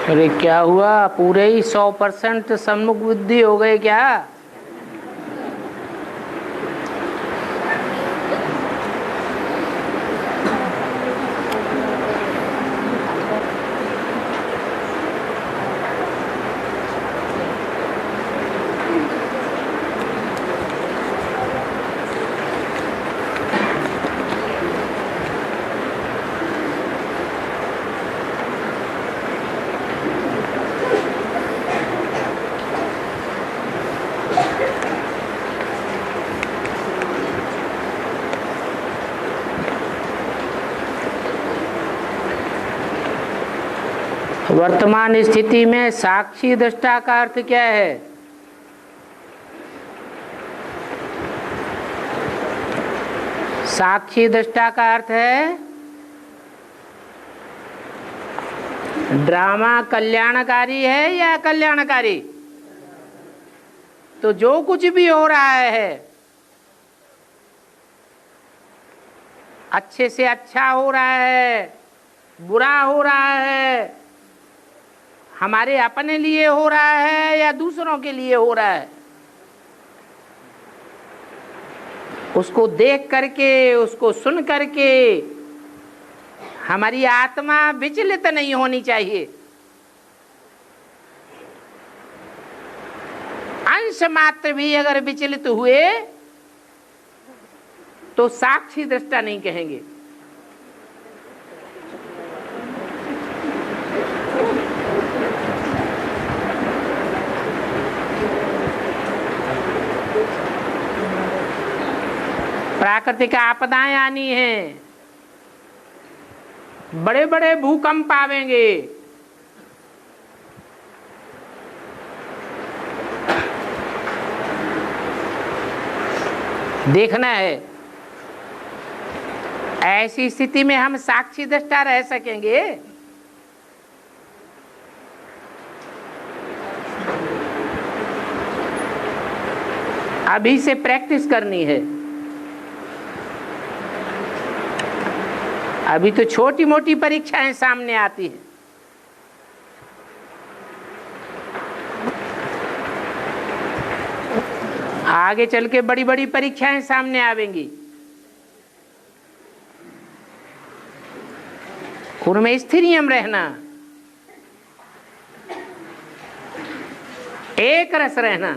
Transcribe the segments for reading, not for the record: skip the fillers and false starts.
अरे क्या हुआ, पूरे ही 100% सन्मुख बुद्धि हो गए क्या? वर्तमान स्थिति में साक्षी दृष्टा का अर्थ क्या है? साक्षी दृष्टा का अर्थ है ड्रामा कल्याणकारी है या कल्याणकारी? तो जो कुछ भी हो रहा है अच्छे से अच्छा हो रहा है, बुरा हो रहा है, हमारे अपने लिए हो रहा है या दूसरों के लिए हो रहा है, उसको देख करके, उसको सुन करके हमारी आत्मा विचलित नहीं होनी चाहिए। अंश मात्र भी अगर विचलित हुए तो साक्षी दृष्टा नहीं कहेंगे। प्राकृतिक आपदाएं आनी हैं, बड़े बड़े भूकंप आवेंगे, देखना है। ऐसी स्थिति में हम साक्षी दृष्टा रह सकेंगे? अभी से प्रैक्टिस करनी है। अभी तो छोटी मोटी परीक्षाएं सामने आती हैं, आगे चल के बड़ी बड़ी परीक्षाएं सामने आवेंगी, उनमें स्थिरियम रहना, एक रस रहना,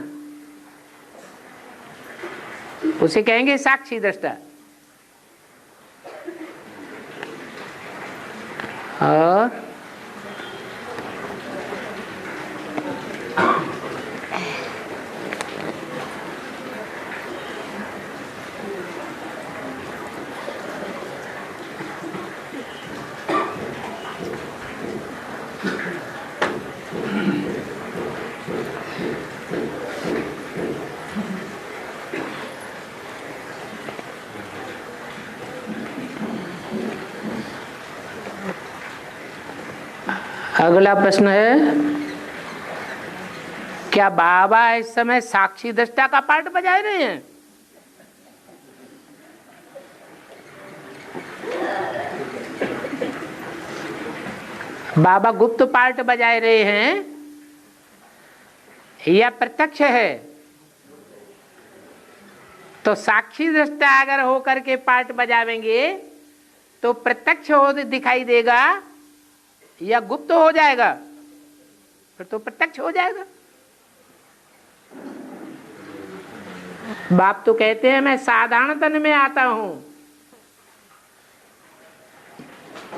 उसे कहेंगे साक्षी दृष्टा। और अगला प्रश्न है, क्या बाबा इस समय साक्षी दृष्टा का पार्ट बजा रहे हैं? बाबा गुप्त पार्ट बजा रहे हैं या प्रत्यक्ष है? तो साक्षी दृष्टा अगर होकर के पार्ट बजावेंगे तो प्रत्यक्ष हो दिखाई देगा या गुप्त हो जाएगा? फिर तो प्रत्यक्ष हो जाएगा। बाप तो कहते हैं मैं साधारण तन में आता हूं,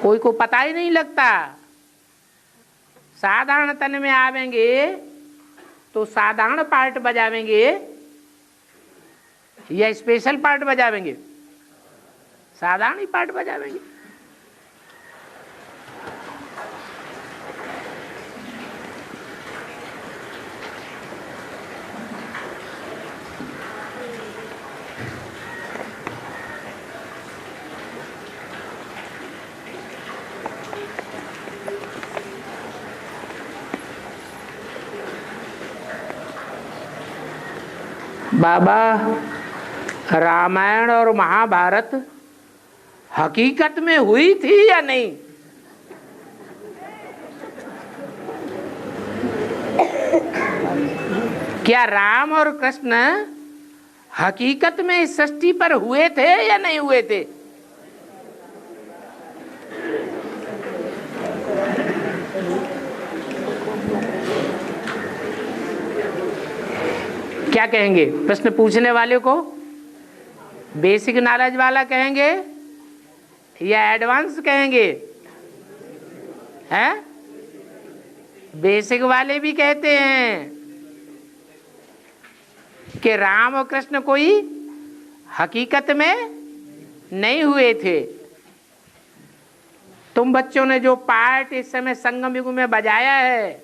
कोई को पता ही नहीं लगता। साधारण तन में आवेंगे तो साधारण पार्ट बजावेंगे या स्पेशल पार्ट बजावेंगे? साधारण ही पार्ट बजावेंगे। बाबा, रामायण और महाभारत हकीकत में हुई थी या नहीं? क्या राम और कृष्ण हकीकत में इस सृष्टि पर हुए थे या नहीं हुए थे? क्या कहेंगे? प्रश्न पूछने वाले को बेसिक नॉलेज वाला कहेंगे या एडवांस कहेंगे? हैं? बेसिक वाले भी कहते हैं कि राम और कृष्ण कोई हकीकत में नहीं हुए थे। तुम बच्चों ने जो पार्ट इस समय संगम युग में बजाया है,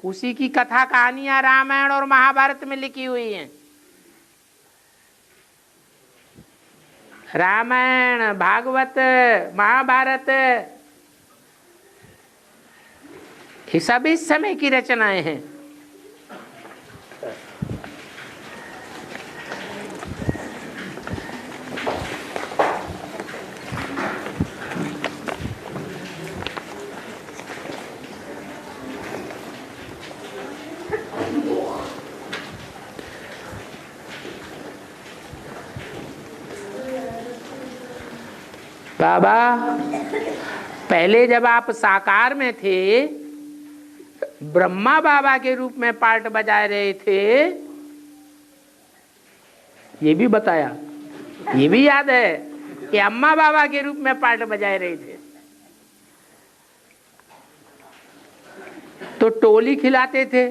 उसी की कथा कहानियां रामायण और महाभारत में लिखी हुई हैं। रामायण, भागवत, महाभारत, ये सब इस समय की रचनाएं हैं। बाबा, पहले जब आप साकार में थे, ब्रह्मा बाबा के रूप में पार्ट बजा रहे थे, ये भी बताया, ये भी याद है कि अम्मा बाबा के रूप में पार्ट बजा रहे थे। तो टोली खिलाते थे,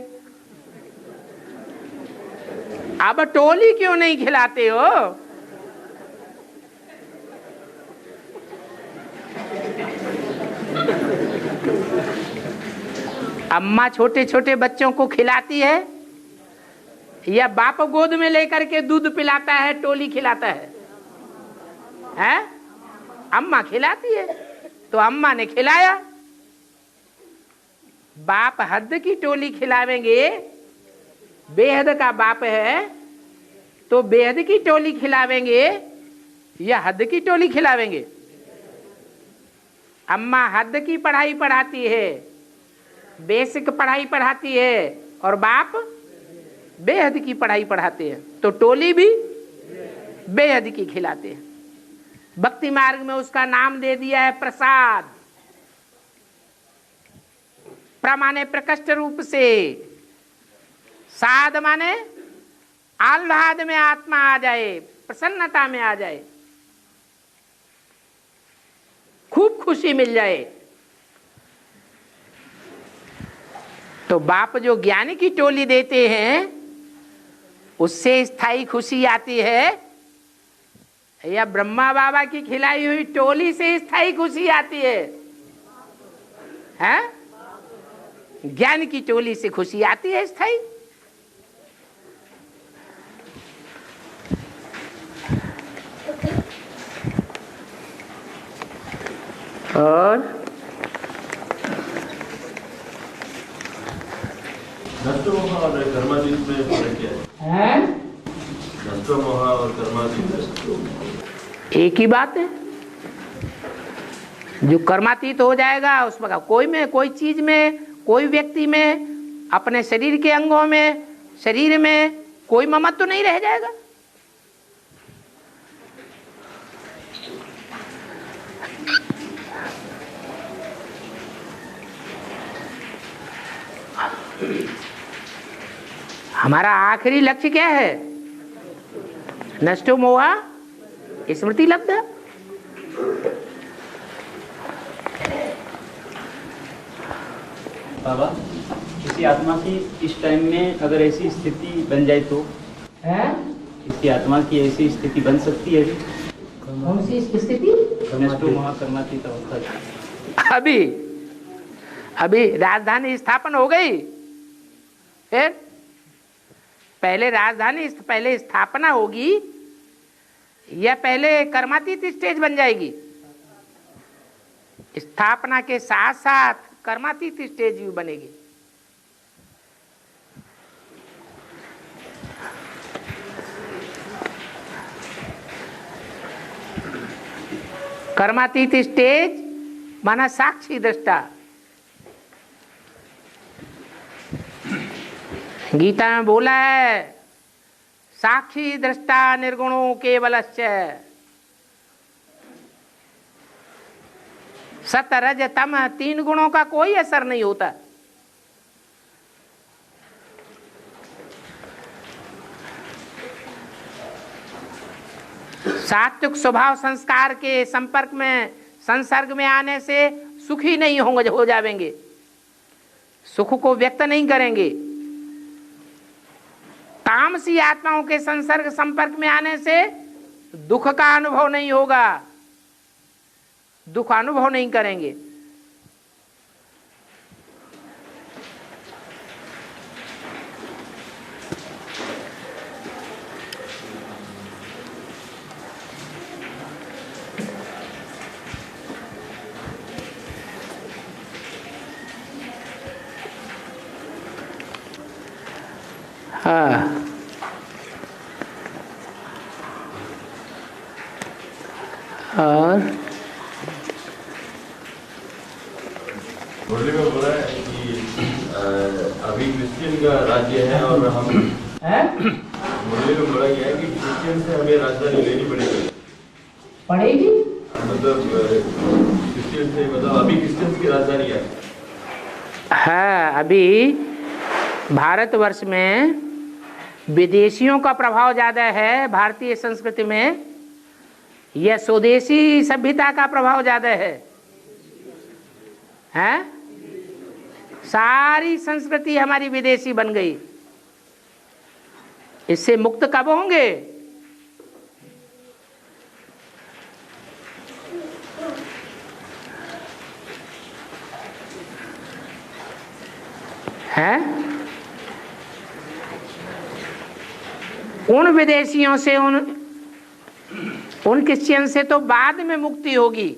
अब टोली क्यों नहीं खिलाते हो? अम्मा छोटे छोटे बच्चों को खिलाती है या बाप गोद में लेकर के दूध पिलाता है, टोली खिलाता है? हैं? अम्मा खिलाती है, तो अम्मा ने खिलाया। बाप हद की टोली खिलावेंगे, बेहद का बाप है तो बेहद की टोली खिलावेंगे या हद की टोली खिलावेंगे? अम्मा हद की पढ़ाई पढ़ाती है, बेसिक पढ़ाई पढ़ाती है, और बाप बेहद की पढ़ाई पढ़ाते हैं, तो टोली भी बेहद की खिलाते हैं। भक्ति मार्ग में उसका नाम दे दिया है प्रसाद। प्र माने प्रकट रूप से, साध माने आह्लाद में आत्मा आ जाए, प्रसन्नता में आ जाए, खूब खुशी मिल जाए। तो बाप जो ज्ञान की टोली देते हैं उससे स्थायी खुशी आती है या ब्रह्मा बाबा की खिलाई हुई टोली से स्थायी खुशी आती है? हैं? ज्ञान की टोली से खुशी आती है स्थायी। और नष्टमोह और कर्मातीत में फर्क क्या है? नष्टमोह और कर्मातीत एक ही बात है। जो कर्मातीत हो जाएगा उसमें कोई चीज में, कोई व्यक्ति में, अपने शरीर के अंगों में, शरीर में कोई ममत्व तो नहीं रह जाएगा। हमारा आखिरी लक्ष्य क्या है? नष्टो मोहा स्मृति लब्धा। बाबा, किसी आत्मा की इस टाइम में अगर ऐसी स्थिति बन जाए तो किसी आत्मा की ऐसी स्थिति बन सकती है? कौन सी स्थिति? नष्टो मोहा कर्मातीत अवस्था। अभी राजधानी स्थापन हो गई, फिर पहले स्थापना होगी या पहले कर्मातीत स्टेज बन जाएगी? स्थापना के साथ साथ कर्मातीत स्टेज भी बनेगी। कर्मातीत स्टेज माना साक्षी दृष्टा, गीता में बोला है साक्षी दृष्टा निर्गुणों केवलश्च सत रज तम, 3 गुणों का कोई असर नहीं होता। सात्विक स्वभाव संस्कार के संपर्क में, संसर्ग में आने से सुखी नहीं होंगे, हो जाएंगे, सुख को व्यक्त नहीं करेंगे। तामसी आत्माओं के संसर्ग संपर्क में आने से दुख का अनुभव नहीं होगा, दुख अनुभव नहीं करेंगे। हाँ, और मुरली में बोला है कि अभी क्रिश्चियन का राज्य है और हम मुरली में बोला गया है कि क्रिश्चियन से हमें राजधानी लेनी पड़ेगी। मतलब क्रिश्चियन से, मतलब अभी क्रिश्चियन की राजधानी है। हाँ, अभी भारतवर्ष में विदेशियों का प्रभाव ज्यादा है भारतीय संस्कृति में, यह स्वदेशी सभ्यता का प्रभाव ज्यादा है। हैं? सारी संस्कृति हमारी विदेशी बन गई। इससे मुक्त कब होंगे? हैं? उन विदेशियों से, उन क्रिश्चियन से तो बाद में मुक्ति होगी।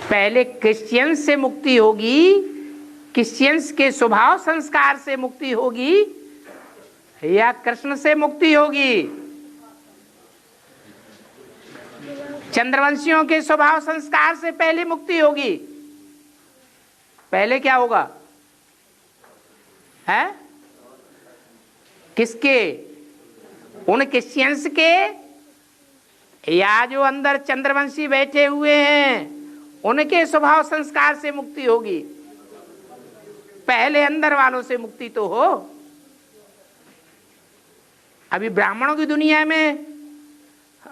पहले क्रिश्चियंस से मुक्ति होगी, क्रिश्चियंस के स्वभाव संस्कार से मुक्ति होगी, या कृष्ण से मुक्ति होगी? चंद्रवंशियों के स्वभाव संस्कार से पहले मुक्ति होगी। पहले क्या होगा? है किसके? उन क्रिश्चियंस के, या जो अंदर चंद्रवंशी बैठे हुए हैं उनके स्वभाव संस्कार से मुक्ति होगी? पहले अंदर वालों से मुक्ति तो हो। अभी ब्राह्मणों की दुनिया में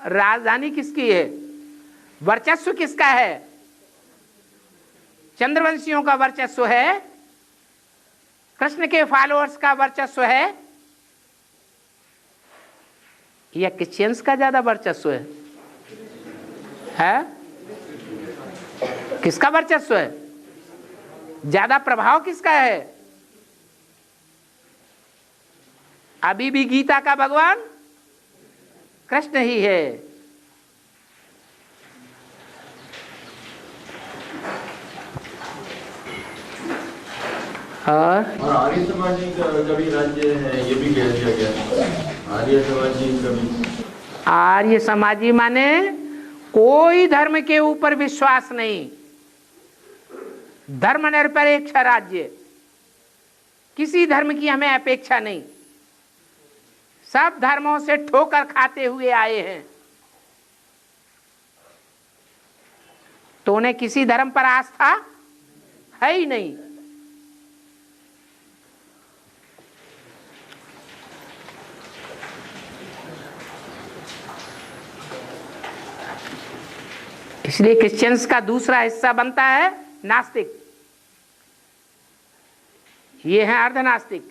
राजधानी किसकी है? वर्चस्व किसका है? चंद्रवंशियों का वर्चस्व है, कृष्ण के फॉलोअर्स का वर्चस्व है, या क्रिश्चियंस का ज्यादा वर्चस्व है? किसका वर्चस्व है? ज्यादा प्रभाव किसका है? अभी भी गीता का भगवान कृष्ण ही है। और आर्य समाजी का भी राज्य है, ये भी कह दिया गया। आर्य समाजी का भी, आर्य समाजी माने कोई धर्म के ऊपर विश्वास नहीं, धर्मनिरपेक्ष राज्य, किसी धर्म की हमें अपेक्षा नहीं, सब धर्मों से ठोकर खाते हुए आए हैं, तो उन्हें किसी धर्म पर आस्था है ही नहीं। इसलिए क्रिश्चियंस का दूसरा हिस्सा बनता है नास्तिक, ये है अर्धनास्तिक।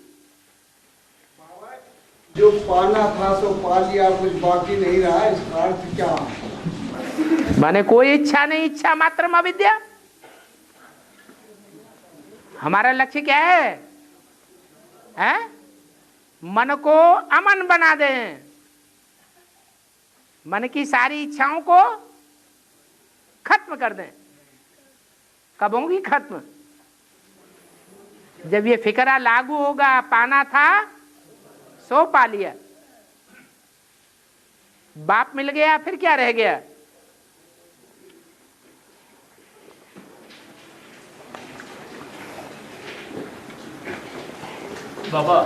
जो पाना था सो पा लिया, कुछ बाकी नहीं रहा, इसका अर्थ क्या? माने कोई इच्छा नहीं, इच्छा मात्र अविद्या। हमारा लक्ष्य क्या है? मन को अमन बना दें, मन की सारी इच्छाओं को खत्म कर दें। कब होंगी खत्म? जब ये फिक्रा लागू होगा, पाना था सो पा लिया, बाप मिल गया, फिर क्या रह गया? बाबा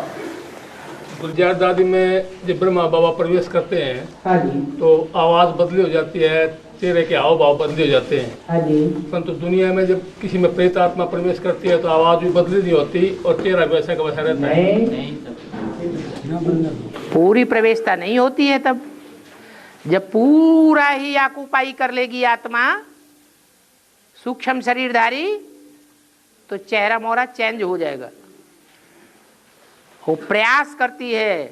गुलजार दादी में जब ब्रह्मा बाबा प्रवेश करते हैं हाँ जी, तो आवाज बदली हो जाती है, चेहरे के हाव भाव बदले हो जाते हैं। हाँ जी। परंतु दुनिया में जब किसी में प्रेत आत्मा प्रवेश करती है तो आवाज भी बदली नहीं होती और चेहरा भी वैसा का वैसा रहता है। पूरी प्रवेशता नहीं होती है। तब जब पूरा ही आकुपाई कर लेगी आत्मा सूक्ष्म शरीरधारी, तो चेहरा मोहरा चेंज हो जाएगा। वो प्रयास करती है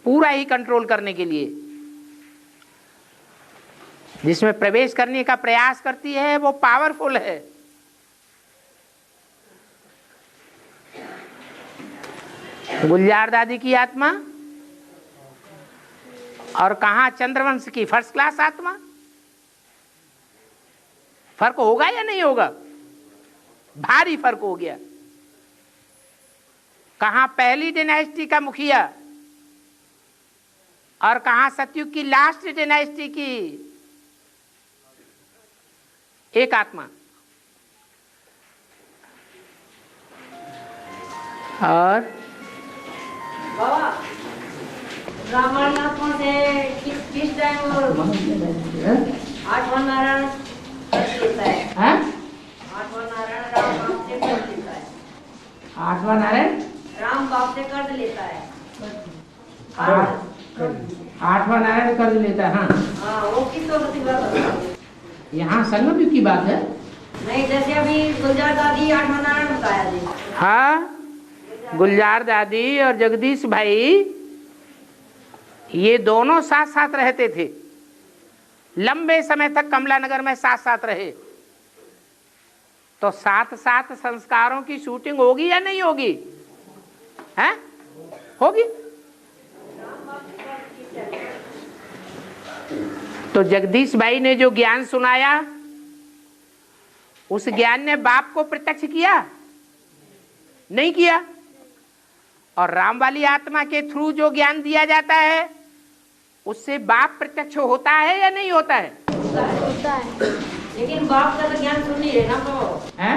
पूरा ही कंट्रोल करने के लिए। जिसमें प्रवेश करने का प्रयास करती है वो पावरफुल है। गुलजार दादी की आत्मा और कहां चंद्रवंश की फर्स्ट क्लास आत्मा, फर्क होगा या नहीं होगा? भारी फर्क हो गया। कहां पहली डायनेस्टी का मुखिया और कहां सतयुग की लास्ट डायनेस्टी की एक आत्मा। और बाबा रामायण आत्मा से किस टाइम आठवां नारायण लेता है? आठवां नारायण राम बाप से कर लेता है। आठवां नारायण राम बाप से कर लेता है। आठवां नारायण कर लेता है। हाँ, वो किस वक्त की बात है? यहाँ संगम युग की बात है। नहीं, जैसे अभी गुलजार दादी आठवां नारायण बताया जी। हाँ, गुलजार दादी और जगदीश भाई ये दोनों साथ साथ रहते थे। लंबे समय तक कमला नगर में साथ साथ रहे। तो साथ साथ संस्कारों की शूटिंग होगी या नहीं होगी? हैं? होगी। तो जगदीश भाई ने जो ज्ञान सुनाया उस ज्ञान ने बाप को प्रत्यक्ष किया? नहीं किया। और राम वाली आत्मा के थ्रू जो ज्ञान दिया जाता है उससे बाप प्रत्यक्ष होता है या नहीं होता है? होता है। लेकिन बाप का तो ज्ञान सुन नहीं रहे ना। तो हैं?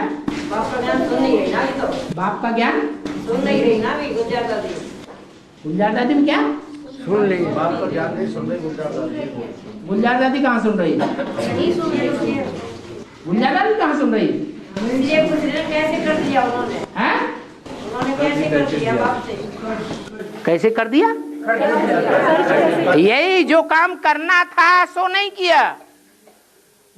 बाप का ज्ञान सुन नहीं रहे ना। तो बाप का ज्ञान सुन नहीं रही ना भी गुलजार दादी। गुलजार दादी में क्या सुन ली, बाप का ज्ञान नहीं सुन रही गुलजार दादी। गुलजार दादी कहाँ सुन रही? नहीं सुन रही है। गुलजार दादी कहाँ सुन रही? मुझे पूछ रहे कैसे कर दिया उन्होंने? हैं? उन्होंने कैसे कर दिया बाप से? कैसे कर दिया? यही जो काम करना था सो नहीं किया।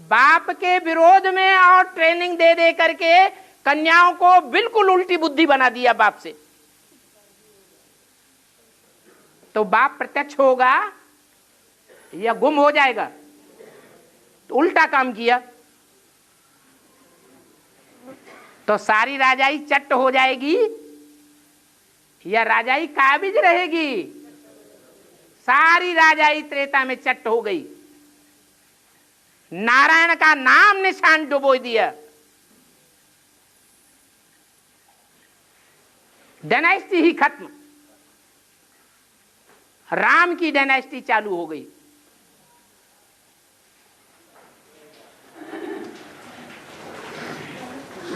बाप के विरोध में और ट्रेनिंग दे दे करके कन्याओं को बिल्कुल उल्टी बुद्धि बना दिया बाप से। तो बाप प्रत्यक्ष होगा या गुम हो जाएगा? तो उल्टा काम किया तो सारी राजाई चट्ट हो जाएगी या राजाई काबिज रहेगी? सारी राजाई त्रेता में चट्ट हो गई। नारायण का नाम निशान डुबो दिया। डायनेस्टी ही खत्म। राम की डायनेस्टी चालू हो गई।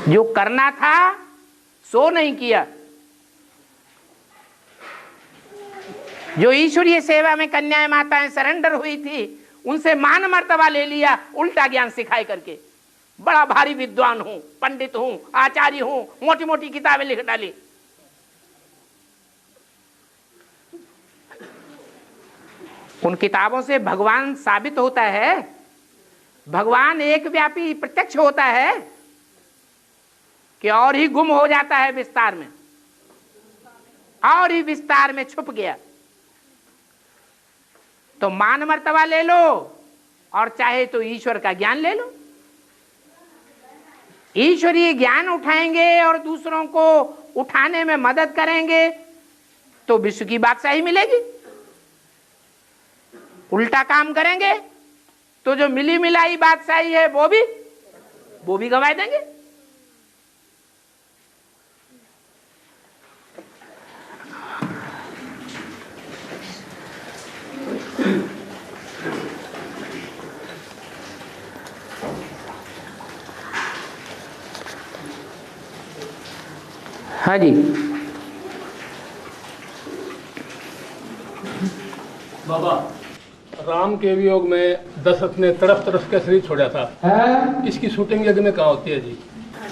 जो करना था सो नहीं किया। जो ईश्वरीय सेवा में कन्याएं माताएं सरेंडर हुई थी उनसे मान मर्तबा ले लिया उल्टा ज्ञान सिखाए करके। बड़ा भारी विद्वान हूं, पंडित हूं, आचार्य हूं, मोटी मोटी किताबें लिख डाली। उन किताबों से भगवान साबित होता है, भगवान एक व्यापी प्रत्यक्ष होता है कि और ही गुम हो जाता है विस्तार में, और ही विस्तार में छुप गया। तो मान मर्तबा ले लो और चाहे तो ईश्वर का ज्ञान ले लो। ईश्वरीय ज्ञान उठाएंगे और दूसरों को उठाने में मदद करेंगे तो विश्व की बादशाही मिलेगी। उल्टा काम करेंगे तो जो मिली मिलाई बादशाही है वो भी गंवा देंगे। हाँ हाँ जी। बाबा, राम के वियोग में दशरथ ने तड़प तड़प के शरीर छोड़ा था। इसकी शूटिंग यज्ञ में कहाँ होती है जी?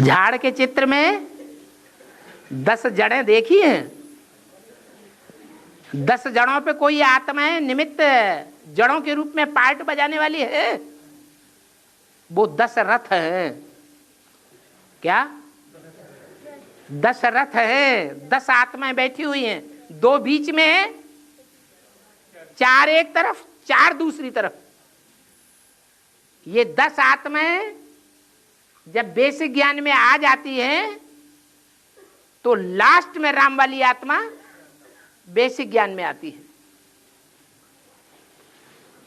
झाड़ के चित्र में 10 जड़ें देखी हैं। 10 जड़ों पे कोई आत्माएं निमित्त जड़ों के रूप में पार्ट बजाने वाली है। वो 10 रथ हैं। क्या 10 रथ हैं? 10 आत्माएं बैठी हुई हैं। 2 बीच में है, 4 एक तरफ, 4 दूसरी तरफ। ये 10 आत्माएं जब बेसिक ज्ञान में आ जाती हैं तो लास्ट में राम वाली आत्मा बेसिक ज्ञान में आती है।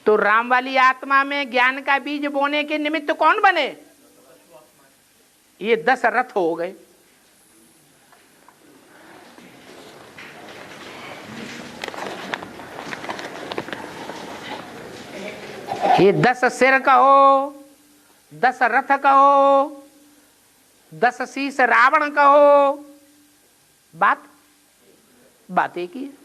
तो राम वाली आत्मा में ज्ञान का बीज बोने के निमित्त कौन बने? ये 10 रथ हो गए। ये 10 सिर कहो, 10 रथ कहो, 10 शीश रावण कहो, बात एक ही है।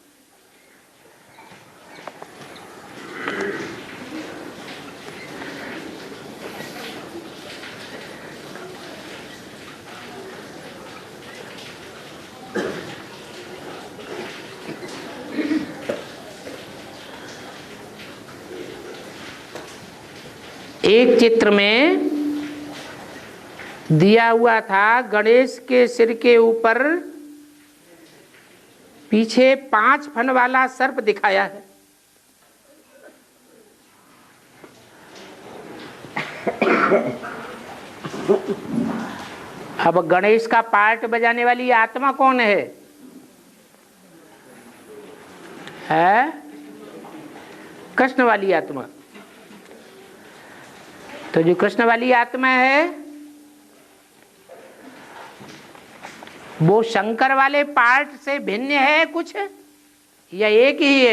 एक चित्र में दिया हुआ था, गणेश के सिर के ऊपर पीछे 5 फन वाला सर्प दिखाया है। अब गणेश का पार्ट बजाने वाली आत्मा कौन है? कृष्ण वाली आत्मा। तो जो कृष्ण वाली आत्मा है वो शंकर वाले पार्ट से भिन्न है कुछ, या एक ही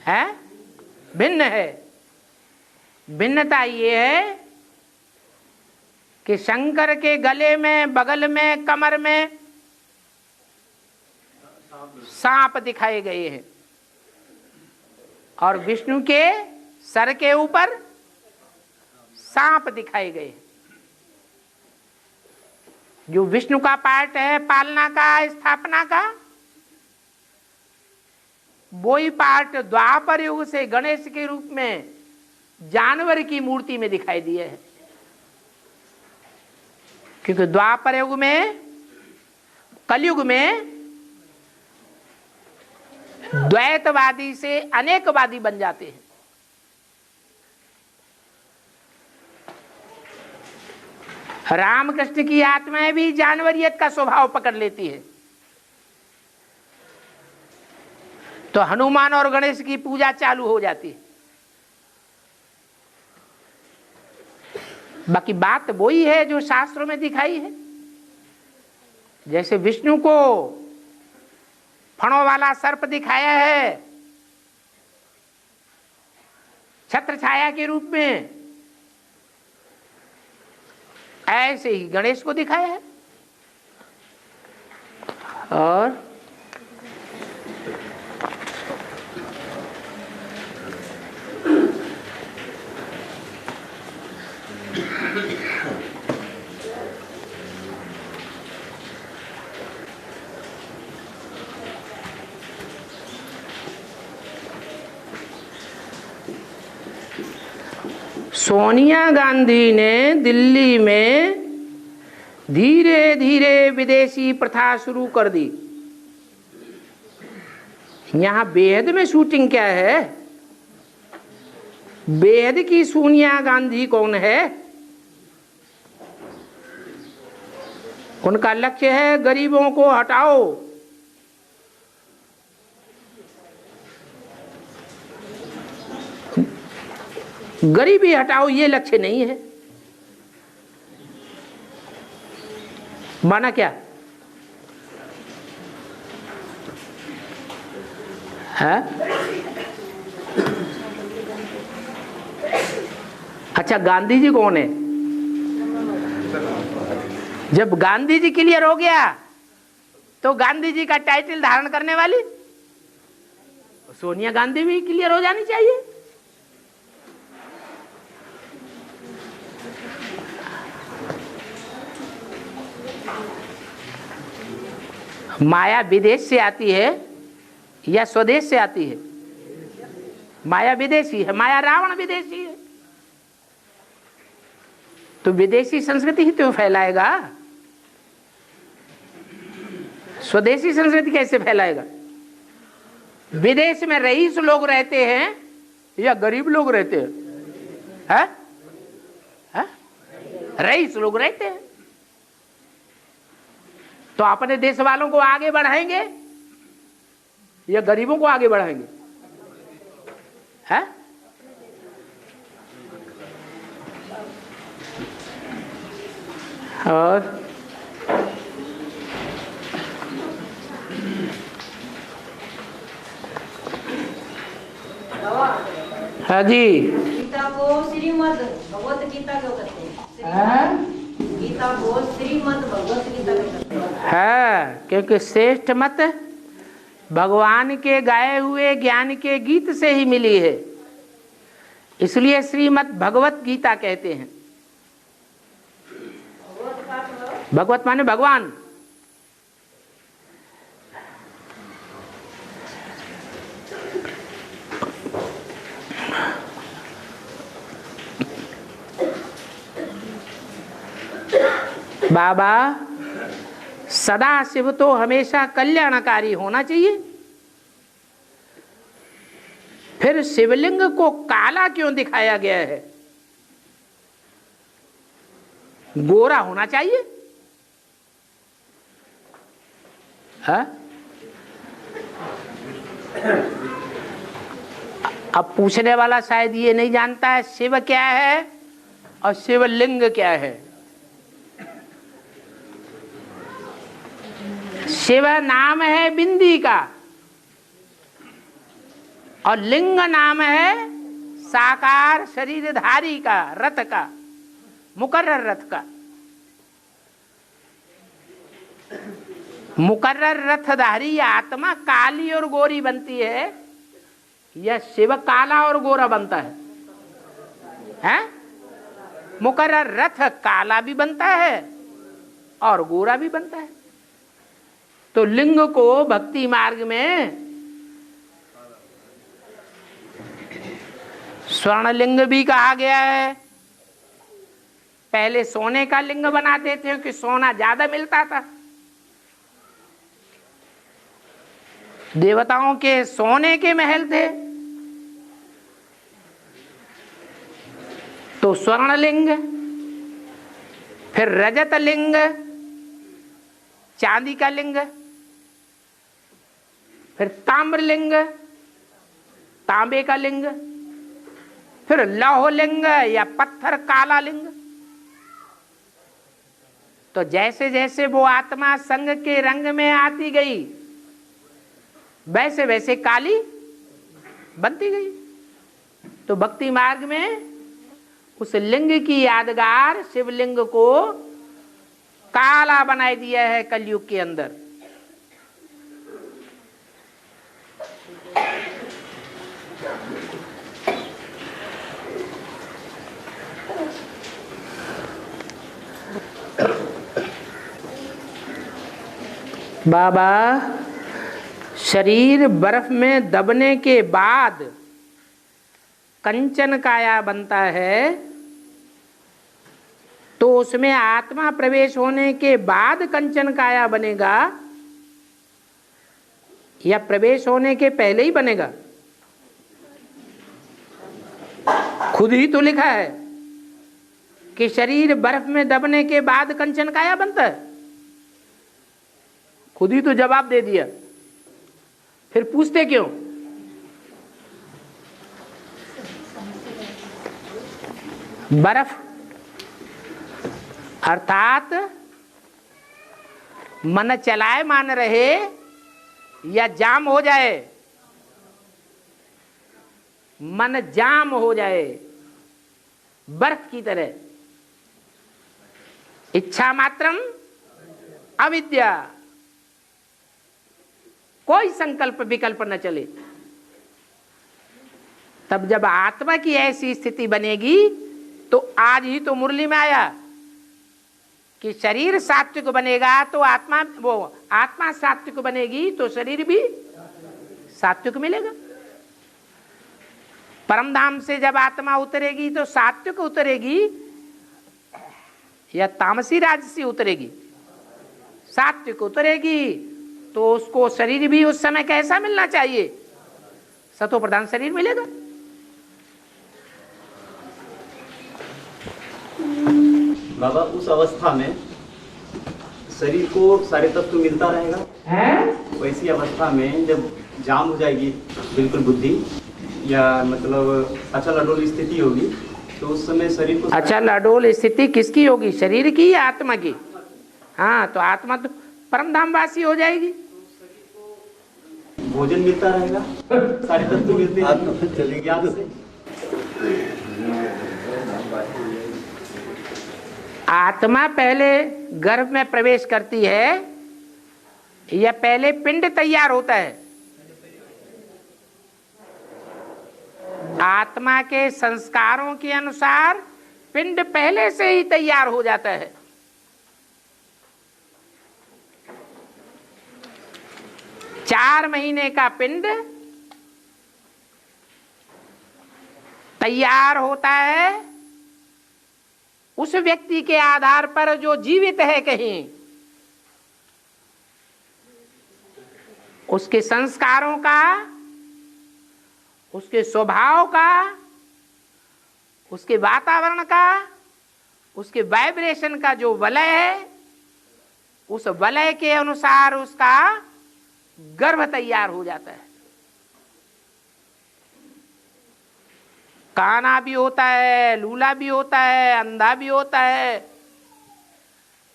है? भिन्न है। भिन्नता ये है कि शंकर के गले में, बगल में, कमर में सांप दिखाए गए हैं और विष्णु के सर के ऊपर सांप दिखाए गए। जो विष्णु का पार्ट है पालना का, स्थापना का, वही पार्ट द्वापर युग से गणेश के रूप में जानवर की मूर्ति में दिखाई दिए है। क्योंकि द्वापर युग में, कलयुग में द्वैतवादी से अनेकवादी बन जाते हैं। रामकृष्ण की आत्माएं भी जानवरियत का स्वभाव पकड़ लेती है। तो हनुमान और गणेश की पूजा चालू हो जाती है। बाकी बात वही है जो शास्त्रों में दिखाई है। जैसे विष्णु को फणों वाला सर्प दिखाया है छत्र छाया के रूप में, ऐसे ही गणेश को दिखाया है। और सोनिया गांधी ने दिल्ली में धीरे धीरे विदेशी प्रथा शुरू कर दी। यहां बेहद में शूटिंग क्या है? बेहद की सोनिया गांधी कौन है? उनका लक्ष्य है गरीबों को हटाओ, गरीबी हटाओ। ये लक्ष्य नहीं है। माना क्या है? अच्छा, गांधी जी कौन है? जब गांधी जी क्लियर हो गया तो गांधी जी का टाइटल धारण करने वाली सोनिया गांधी भी क्लियर हो जानी चाहिए। माया विदेश से आती है या स्वदेश से आती है? माया विदेशी है, माया रावण विदेशी है। तो विदेशी संस्कृति ही तो फैलाएगा, स्वदेशी संस्कृति कैसे फैलाएगा? विदेश में रईस लोग रहते हैं या गरीब लोग रहते हैं? रईस लोग रहते हैं। तो अपने देश वालों को आगे बढ़ाएंगे या गरीबों को आगे बढ़ाएंगे? है? और हाँ जी, गीता को श्रीमद् भगवत गीता क्यों कहते हैं? गीता को श्रीमद् भगवत गीता क्यों कहते हैं? है क्योंकि श्रेष्ठ मत भगवान के गाए हुए ज्ञान के गीत से ही मिली है, इसलिए श्रीमद् भगवत गीता कहते हैं। भगवत माने भगवान। बाबा सदा शिव तो हमेशा कल्याणकारी होना चाहिए। फिर शिवलिंग को काला क्यों दिखाया गया है? गोरा होना चाहिए। है? अब पूछने वाला शायद ये नहीं जानता है शिव क्या है और शिवलिंग क्या है। शिव नाम है बिंदी का और लिंग नाम है साकार शरीरधारी का, रथ का, मुकर्रर रथ का। मुकर्रर रथधारी आत्मा काली और गोरी बनती है या शिव काला और गोरा बनता है? हैं? मुकर्रर रथ काला भी बनता है और गोरा भी बनता है। तो लिंग को भक्ति मार्ग में स्वर्ण लिंग भी कहा गया है। पहले सोने का लिंग बनाते थे क्योंकि सोना ज्यादा मिलता था। देवताओं के सोने के महल थे तो स्वर्ण लिंग, फिर रजत लिंग, चांदी का लिंग, फिर ताम्र लिंग, तांबे का लिंग, फिर लौह लिंग या पत्थर काला लिंग। तो जैसे जैसे वो आत्मा संग के रंग में आती गई वैसे वैसे काली बनती गई। तो भक्ति मार्ग में उस लिंग की यादगार शिवलिंग को काला बना दिया है कलयुग के अंदर। बाबा शरीर बर्फ में दबने के बाद कंचन काया बनता है तो उसमें आत्मा प्रवेश होने के बाद कंचन काया बनेगा या प्रवेश होने के पहले ही बनेगा? खुद ही तो लिखा है कि शरीर बर्फ में दबने के बाद कंचन काया बनता है। खुद ही तो जवाब दे दिया, फिर पूछते क्यों? बर्फ अर्थात मन चलाए मान रहे या जाम हो जाए। मन जाम हो जाए बर्फ की तरह, इच्छा मात्रम अविद्या, कोई संकल्प विकल्प न चले, तब जब आत्मा की ऐसी स्थिति बनेगी तो आज ही तो मुरली में आया कि शरीर सात्विक बनेगा तो आत्मा सात्विक बनेगी तो शरीर भी सात्विक मिलेगा। परम धाम से जब आत्मा उतरेगी तो सात्विक उतरेगी या तामसी राजसी उतरेगी? सात्विक उतरेगी तो उसको शरीर भी उस समय कैसा मिलना चाहिए? सतो प्रधान शरीर मिलेगा। बाबा उस अवस्था में शरीर को सारे तत्व मिलता रहेगा, वैसी अवस्था में जब जाम हो जाएगी बिल्कुल बुद्धि, या मतलब अचल अडोल स्थिति होगी, तो उस समय शरीर को अचल अडोल स्थिति किसकी होगी? शरीर की या आत्मा की? हाँ, तो आत्मा तो परम धाम वासी हो जाएगी। भोजन मिलता रहेगा, सारे तत्व मिलते हैं ज्ञान से। आत्मा पहले गर्भ में प्रवेश करती है या पहले पिंड तैयार होता है? आत्मा के संस्कारों के अनुसार पिंड पहले से ही तैयार हो जाता है। चार महीने का पिंड तैयार होता है उस व्यक्ति के आधार पर जो जीवित है कहीं, उसके संस्कारों का, उसके स्वभाव का, उसके वातावरण का, उसके वाइब्रेशन का जो वलय है, उस वलय के अनुसार उसका गर्भ तैयार हो जाता है। काना भी होता है, लूला भी होता है, अंधा भी होता है,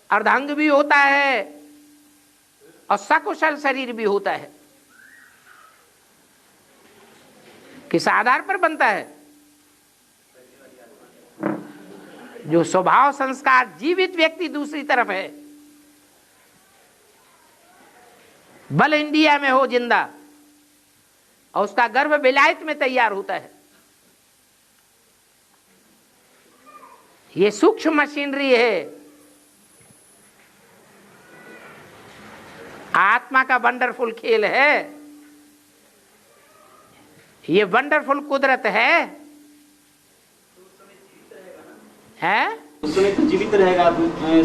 अर्धांग भी होता है और सकुशल शरीर भी होता है। किस आधार पर बनता है? जो स्वभाव संस्कार जीवित व्यक्ति दूसरी तरफ है, बल इंडिया में हो जिंदा, और उसका गर्भ विलायत में तैयार होता है। ये सूक्ष्म मशीनरी है। आत्मा का वंडरफुल खेल है, ये वंडरफुल कुदरत है। उस समय तो जीवित रहेगा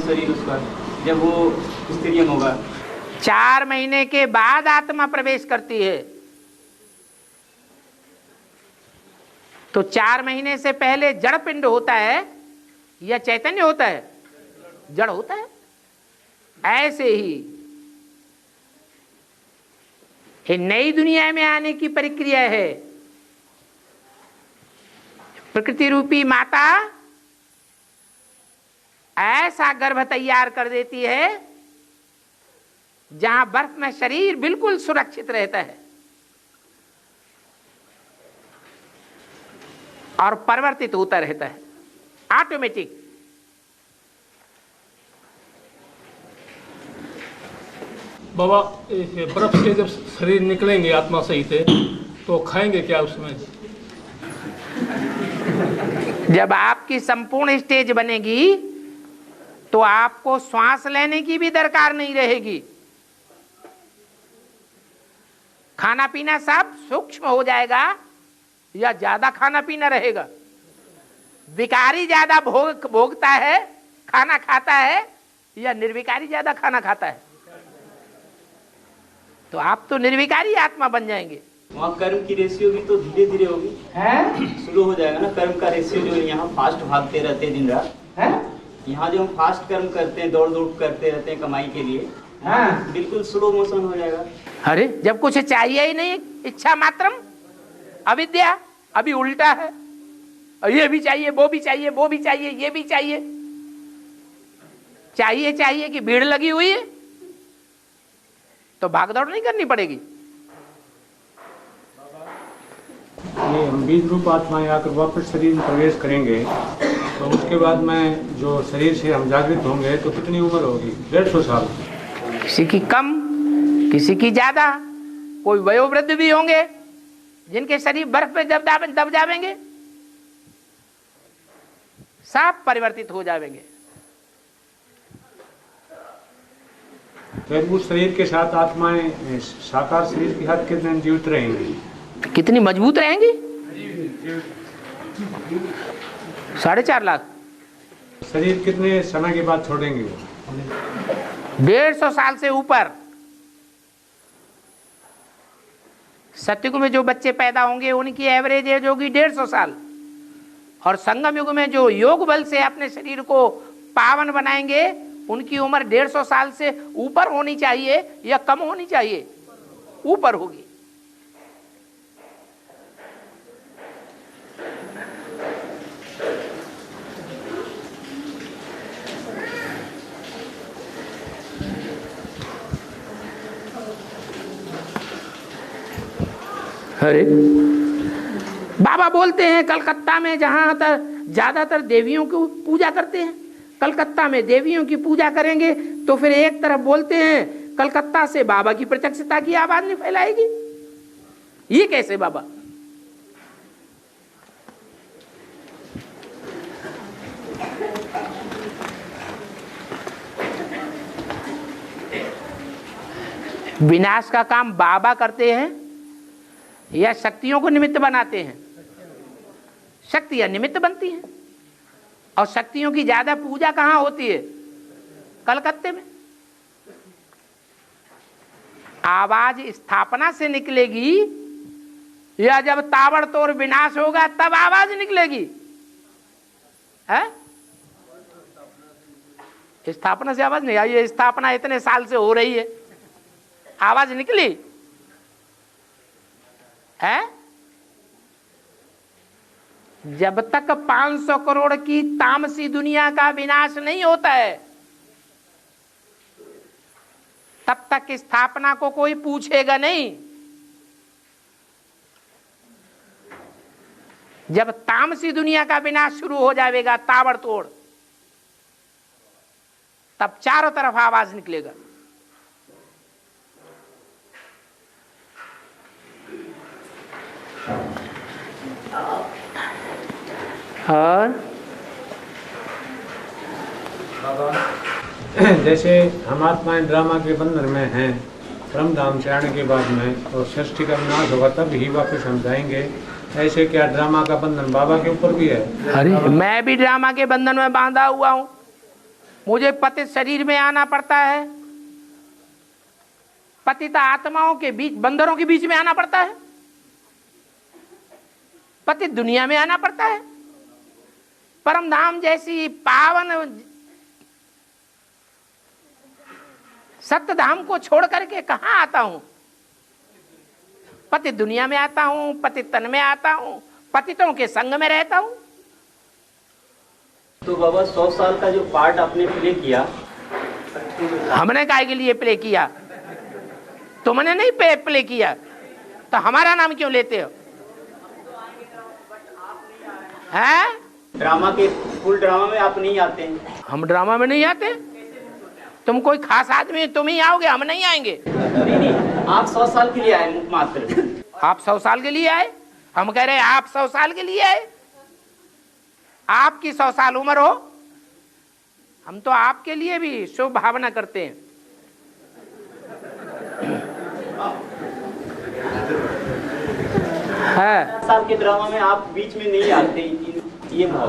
शरीर उसका, जब वो स्त्रीयम होगा। 4 महीने के बाद आत्मा प्रवेश करती है, तो 4 महीने से पहले जड़ पिंड होता है या चैतन्य होता है? जड़ होता है। ऐसे ही ये नई दुनिया में आने की प्रक्रिया है। प्रकृति रूपी माता ऐसा गर्भ तैयार कर देती है जहां बर्फ में शरीर बिल्कुल सुरक्षित रहता है और परिवर्तित होता रहता है ऑटोमेटिक। बाबा, बर्फ से जब शरीर निकलेंगे आत्मा सहित तो खाएंगे क्या उसमें? जब आपकी संपूर्ण स्टेज बनेगी तो आपको श्वास लेने की भी दरकार नहीं रहेगी। खाना पीना सब सूक्ष्म हो जाएगा या ज्यादा खाना पीना रहेगा? विकारी ज्यादा भोगता है, खाना खाता है, या निर्विकारी ज्यादा खाना खाता है? तो आप तो निर्विकारी आत्मा बन जाएंगे। वहाँ कर्म की रेशियो भी तो धीरे धीरे होगी, स्लो हो जाएगा ना। कर्म का रेशियो जो यहाँ फास्ट भागते रहते हैं दिन रात, यहाँ जो हम फास्ट कर्म करते हैं, दौड़ दौड़ करते रहते हैं कमाई के लिए, बिल्कुल स्लो मोशन हो जाएगा। अरे जब कुछ चाहिए ही नहीं, इच्छा मात्रम अविद्या, अभी उल्टा है। ये भी चाहिए, वो भी चाहिए, वो भी चाहिए, ये भी चाहिए। चाहिए चाहिए कि भीड़ लगी हुई है, तो भागदौड़ नहीं करनी पड़ेगी। ये हम बीज रूप आत्माएं आकर वापस शरीर में प्रवेश करेंगे, तो उसके बाद में जो शरीर से हम जागृत होंगे तो कितनी उम्र होगी? 150 साल। किसी की कम, किसी की ज्यादा। कोई वयोवृद्ध भी होंगे जिनके शरीर बर्फ पे दब जाएंगे, सब परिवर्तित हो जाएंगे। फिर उस शरीर के साथ आत्माएं साकार शरीर के साथ कितने दिन जीवित रहेंगी? कितनी मजबूत रहेंगी? 4.5 लाख। शरीर कितने समय के बाद छोड़ेंगे वो? 150 साल से ऊपर। सतयुग में जो बच्चे पैदा होंगे उनकी एवरेज एज होगी 150 साल, और संगम युग में जो योग बल से अपने शरीर को पावन बनाएंगे उनकी उम्र 150 साल से ऊपर होनी चाहिए या कम होनी चाहिए? ऊपर होगी। अरे बाबा बोलते हैं कलकत्ता में जहां ज्यादातर देवियों की पूजा करते हैं, कलकत्ता में देवियों की पूजा करेंगे तो फिर एक तरफ बोलते हैं कलकत्ता से बाबा की प्रत्यक्षता की आवाज नहीं फैलाएगी। ये कैसे बाबा? विनाश का काम बाबा करते हैं या शक्तियों को निमित्त बनाते हैं? शक्तियां निमित्त बनती हैं, और शक्तियों की ज्यादा पूजा कहां होती है? कलकत्ते में। आवाज स्थापना से निकलेगी या जब ताबड़तोड़ विनाश होगा तब आवाज निकलेगी? है? स्थापना से आवाज नहीं आई। ये स्थापना इतने साल से हो रही है, आवाज निकली है? जब तक 500 करोड़ की तामसी दुनिया का विनाश नहीं होता है तब तक स्थापना को कोई पूछेगा नहीं। जब तामसी दुनिया का विनाश शुरू हो जाएगा ताबड़तोड़, तब चारों तरफ आवाज निकलेगा। और जैसे हम आत्माएं ड्रामा के बंधन में हैं, परम धाम से आने के बाद में, और सृष्टि का विनाश होगा तब ही वापस हम जाएंगे, ऐसे क्या ड्रामा का बंधन बाबा के ऊपर भी है? अरे मैं भी ड्रामा के बंधन में बांधा हुआ हूं। मुझे पतित शरीर में आना पड़ता है, पतित आत्माओं के बीच, बंदरों के बीच में आना पड़ता है, पतित दुनिया में आना पड़ता है। परम धाम जैसी पावन सत्य धाम को छोड़ करके कहां आता हूं? पतित दुनिया में आता हूं, पतित तन में आता हूं, पतितों के संग में रहता हूं। तो बाबा 100 साल का जो पार्ट आपने प्ले किया, हमने काहे के लिए प्ले किया? तुमने नहीं प्ले किया तो हमारा नाम क्यों लेते हो? हैं? ड्रामा के फुल ड्रामा में आप नहीं आते हैं? हम ड्रामा में नहीं आते। तुम कोई खास आदमी, तुम ही आओगे, हम नहीं आएंगे। नहीं, आप 100 साल के लिए आए मात्र। आप 100 साल के लिए आए? हम कह रहे हैं आप 100 साल के लिए आए। आपकी 100 साल उम्र हो, हम तो आपके लिए भी शुभ भावना करते हैं। है 10 साल के ड्रामा में आप बीच में नहीं आते, ये भाव।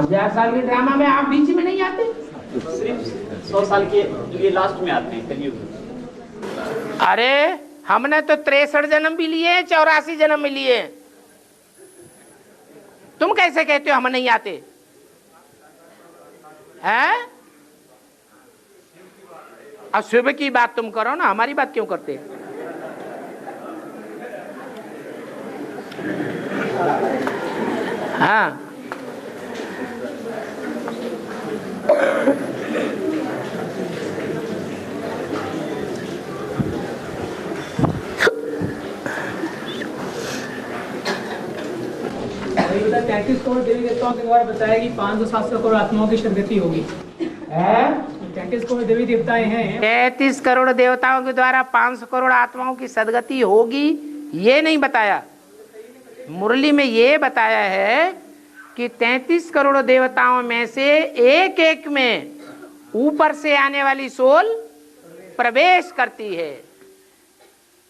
10 साल के ड्रामा में आप बीच में नहीं आते, सिर्फ 100 साल के लिए लास्ट में आते हैं कलयुग। अरे हमने तो 63 जन्म भी लिए, 84 जन्म भी लिए। तुम कैसे कहते हो हम नहीं आते? हैं? अब शिव की बात तुम करो ना, हमारी बात क्यों करते? हाँ, बता 33 करोड़ देवी देवताओं के द्वारा बताया कि 500-700 करोड़ आत्माओं की सदगति होगी। 33 करोड़ देवी देवताएं हैं, 33 करोड़ देवताओं के द्वारा 500 करोड़ आत्माओं की सदगति होगी, ये नहीं बताया। मुरली में ये बताया है कि 33 करोड़ देवताओं में से एक एक में ऊपर से आने वाली सोल प्रवेश करती है।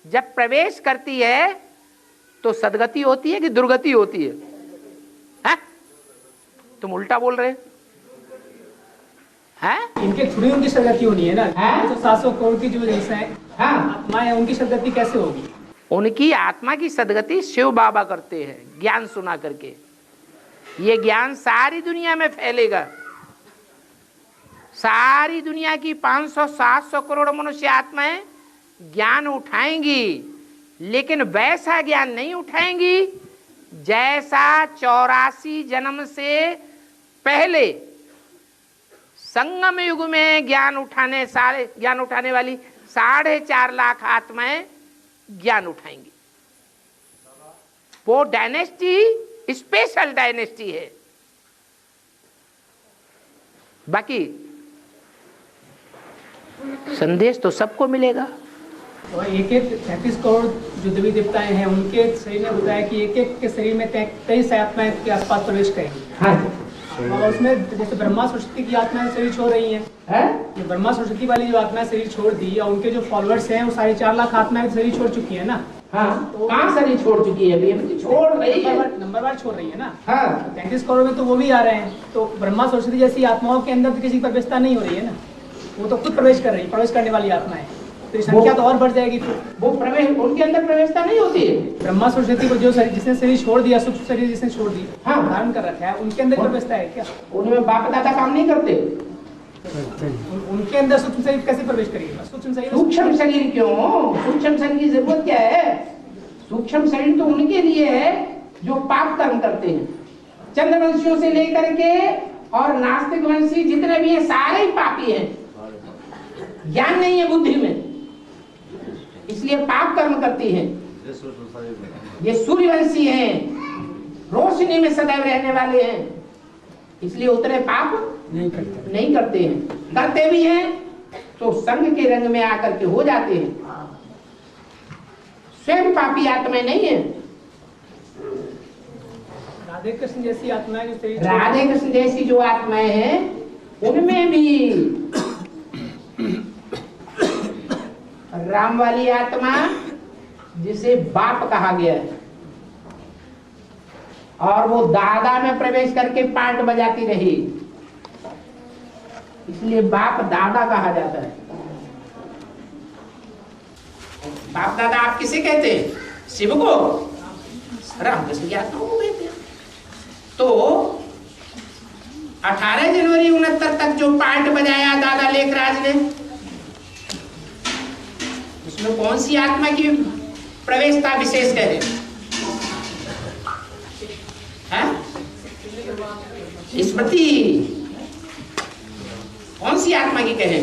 जब प्रवेश करती है तो सदगति होती है कि दुर्गति होती है? तुम उल्टा बोल रहे हैं। इनके थ्रू उनकी सदगति होनी है ना। तो 700 करोड़ की जो जैसा है आत्माएं हैं, उनकी सदगति कैसे होगी? उनकी आत्मा की सदगति शिव बाबा करते हैं ज्ञान सुना करके। ये ज्ञान सारी दुनिया में फैलेगा। सारी दुनिया की 500-700 करोड़ मनुष्य आत्माएं ज्ञान उठाएंगी, लेकिन वैसा ज्ञान नहीं उठाएंगी जैसा 84 जन्म से पहले संगम युग में ज्ञान उठाने वाली 4.5 लाख आत्माएं ज्ञान उठाएंगी। वो डायनेस्टी स्पेशल डायनेस्टी है। बाकी संदेश तो सबको मिलेगा। और एक 33 करोड़ जो देवी देवताएं हैं, उनके शरीर में बताया कि एक एक के शरीर में 23 आत्माएं के आसपास प्रवेश करेंगी। और उसमें जैसे ब्रह्मा सरस्वती की आत्माएं शरीर छोड़ रही हैं, ये ब्रह्मा सरस्वती वाली जो आत्माएं शरीर छोड़ दी, और उनके जो फॉलोअर्स हैं वो 4.5 लाख आत्माएं शरीर छोड़ चुकी है ना। तो कहाँ शरीर छोड़ चुकी है? अभी छोड़ रही है, नंबरवार छोड़ रही है ना। 33 करोड़ में तो वो भी आ रहे हैं। तो ब्रह्मा सरस्वती जैसी आत्माओं के अंदर किसी की प्रवेशता नहीं हो रही है ना, वो तो खुद प्रवेश कर रही है, प्रवेश करने वाली आत्माएं। तो संख्या तो और बढ़ जाएगी। वो प्रवेश उनके अंदर प्रवेशता नहीं होती है। ब्रह्मा सरस्वती को जो शरीर जिसने शरीर छोड़ दिया, सूक्ष्म शरीर जिसने छोड़ दी, धारण कर रखा है, उनके अंदर प्रवेशता है क्या? उनमें बाप दादा काम नहीं करते। उनके अंदर सूक्ष्म शरीर कैसे प्रवेश करेगा? सूक्ष्म शरीर क्यों? सूक्ष्म शरीर की जरूरत क्या है? सूक्ष्म शरीर तो उनके लिए है जो पाप कर्म करते हैं। चंद्रवंशियों से लेकर के और नास्तिक वंशी जितने भी हैं सारे ही पापी हैं। ज्ञान नहीं है बुद्धि में, इसलिए पाप कर्म करती हैं। ये सूर्यवंशी हैं, रोशनी में सदैव रहने वाले हैं, इसलिए उतने पाप नहीं करते हैं। करते भी हैं तो संग के रंग में आकर के हो जाते हैं। स्वयं पापी आत्माएं नहीं है। राधे कृष्ण जैसी आत्माएं जो राधे कृष्ण जैसी जो आत्माएं हैं उनमें भी राम वाली आत्मा जिसे बाप कहा गया है, और वो दादा में प्रवेश करके पार्ट बजाती रही, इसलिए बाप दादा कहा जाता है। बाप दादा आप किसे कहते हैं? शिव को, रामकृष्ण की आत्मा को कहते हैं। तो 18 जनवरी 69 तक जो पार्ट बजाया दादा लेखराज ने, उसमें कौन सी आत्मा की प्रवेशता विशेष कह रहे हैं? स्मृति कौन सी आत्मा की कहे?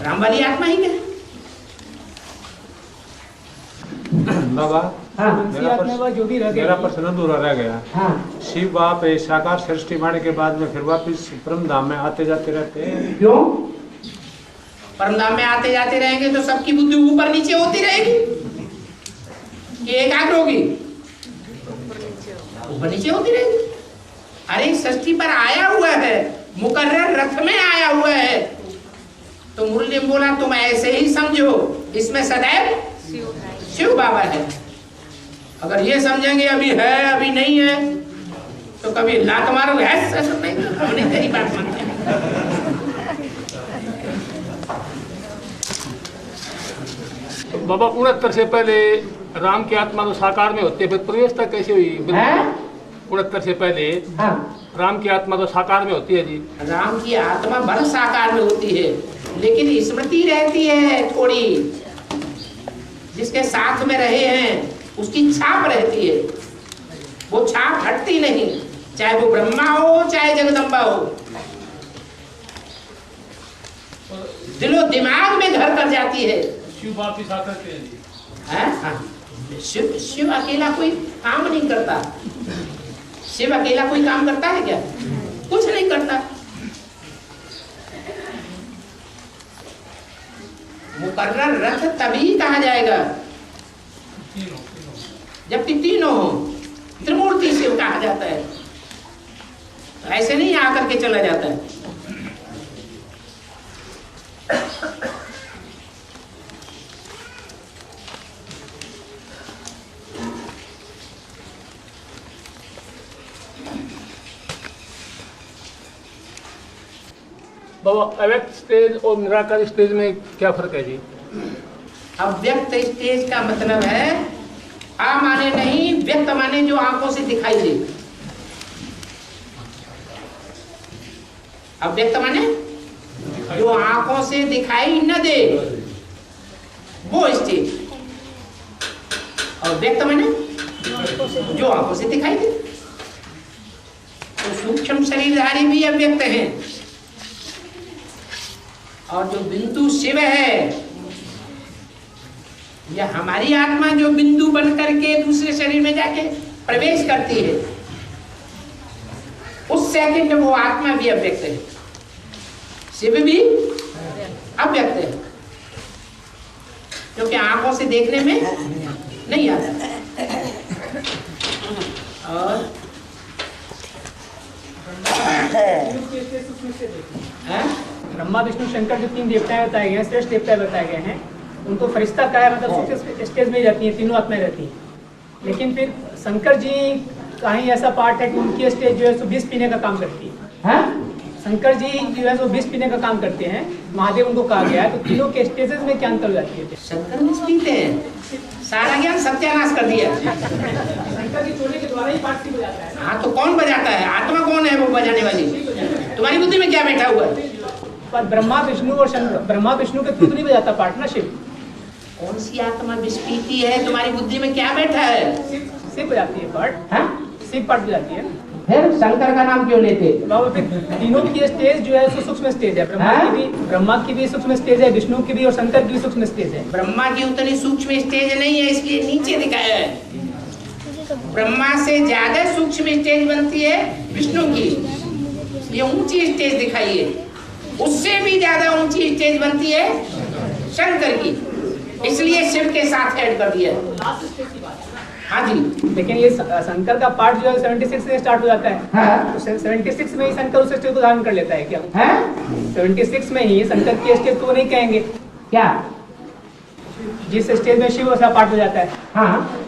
राम वाली आत्मा ही कहे। बाबा मेरा प्रश्न अधूरा रह गया। शिव बाप साकार सृष्टि मारने के बाद में फिर वापिस परम धाम में आते जाते रहते हैं, क्यों? परम धाम में आते जाते रहेंगे तो सबकी बुद्धि ऊपर नीचे होती रहेगी कि एकाग्र होगी? ऊपर नीचे होती रहेगी। अरे षष्ठी पर आया हुआ है, मुकर्रर रथ में आया हुआ है, तो मुरली ने बोला तुम ऐसे ही समझो, इसमें सदैव शिव बाबा है। अगर ये समझेंगे अभी है अभी नहीं है, तो कभी लात मारोगे, नहीं तेरी बात मानते हैं। बाबा 69 से पहले राम की आत्मा तो साकार में होती है, फिर प्रवेशता कैसे हुई? 69 से पहले राम की आत्मा तो साकार में होती है जी। राम की आत्मा भर साकार में होती है, लेकिन स्मृति रहती है थोड़ी, जिसके साथ में रहे हैं उसकी छाप रहती है, वो छाप हटती नहीं, चाहे वो ब्रह्मा हो चाहे जगदम्बा हो, दिलो दिमाग में घर कर जाती है। शिव बाप की साथ रहते हैं जी। शिव अकेला कोई काम नहीं करता। शिव अकेला कोई काम करता है क्या? कुछ नहीं करता। मुकर्रर रथ तभी कहा जाएगा जब तीनों हो, त्रिमूर्ति शिव कहा जाता है। ऐसे नहीं आकर के चला जाता है। बाबा अव्यक्त स्टेज और निराकार स्टेज में क्या फर्क है जी? अव्यक्त स्टेज का मतलब है आ माने नहीं, व्यक्त माने जो आंखों से दिखाई दे। अव्यक्त माने जो आंखों से दिखाई न दे, वो स्टेज। और व्यक्त माने जो आंखों से दिखाई दे। तो सूक्ष्म शरीरधारी भी अव्यक्त हैं, और जो बिंदु शिव है, यह हमारी आत्मा जो बिंदु बन करके दूसरे शरीर में जाके प्रवेश करती है, उस सेकंड वो आत्मा भी अव्यक्त है, शिव भी अव्यक्त है, क्योंकि आंखों से देखने में नहीं आता। और ब्रह्मा विष्णु शंकर जो 3 देवताएं बताए गए हैं, श्रेष्ठ देवताएं बताए गए हैं, उनको फरिश्ता कहा है, मतलब सूक्ष्म स्टेज में ही रहती हैं, तीनों आत्माएं रहती हैं। लेकिन फिर शंकर जी का ही ऐसा पार्ट है कि उनकी स्टेज जो है सो विष पीने का काम करती है। शंकर जी जो है सो विष पीने का काम करते हैं, महादेव उनको कहा गया है। तो तीनों के स्टेजेस में क्या अंतर हो जाती है? शंकर विष पीते हैं, सारा ज्ञान सत्यानाश कर दिया। शंकर जी चोले के द्वारा ही पार्ट हो जाता है। हाँ, तो कौन बजाता है? आत्मा कौन है वो बजाने वाली? तुम्हारी बुद्धि में क्या बैठा हुआ है? पर ब्रह्मा विष्णु और शंकर, ब्रह्मा विष्णु के खुद नहीं बजाता पार्ट ना शिव। कौन सी आत्मा विष पीती है? तुम्हारी बुद्धि में क्या बैठा है? शिव बजाती है पार्ट। हाँ, शिव पार्ट बजाती है। फिर शंकर का नाम क्यों लेते? बाबा फिर तीनों की स्टेज जो है सूक्ष्म स्टेज है। ब्रह्मा की भी सूक्ष्म स्टेज है, विष्णु की भी और शंकर की भी सूक्ष्म स्टेज है। ब्रह्मा की उतनी सूक्ष्म स्टेज नहीं है, इसलिए नीचे दिखाया है। ब्रह्मा से ज्यादा सूक्ष्म स्टेज बनती है विष्णु की, ये ऊंची स्टेज दिखाई है। उससे भी ज्यादा ऊंची स्टेज बनती है शंकर की, इसलिए शिव के साथ ऐड कर दिया। हाँ जी। लेकिन ये शंकर का पार्ट जो है 76 से स्टार्ट हो जाता है। हाँ? तो 76 में ही शंकर उस स्टेज को धारण कर लेता है क्या? हाँ? 76 में ही शंकर की स्टेज को नहीं कहेंगे क्या? जिस स्टेज में शिव उसका पार्ट हो जाता है। हाँ,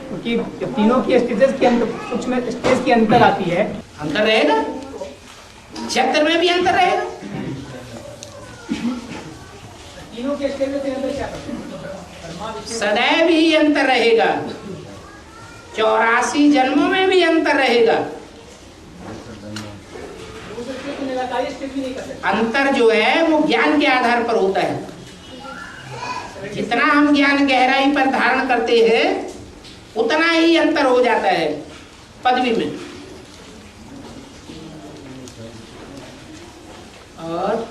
क्योंकि तीनों की स्टेजेस के सूक्ष्म स्टेज की अंतर आती है। अंतर रहेगा, क्षेत्र में भी अंतर रहेगा। तीनों के स्टेज में अंतर क्या? सदैव ही अंतर रहेगा, 84 जन्मों में भी अंतर रहेगा। अंतर जो है वो ज्ञान के आधार पर होता है। जितना हम ज्ञान गहराई पर धारण करते हैं, उतना ही अंतर हो जाता है पदवी में। और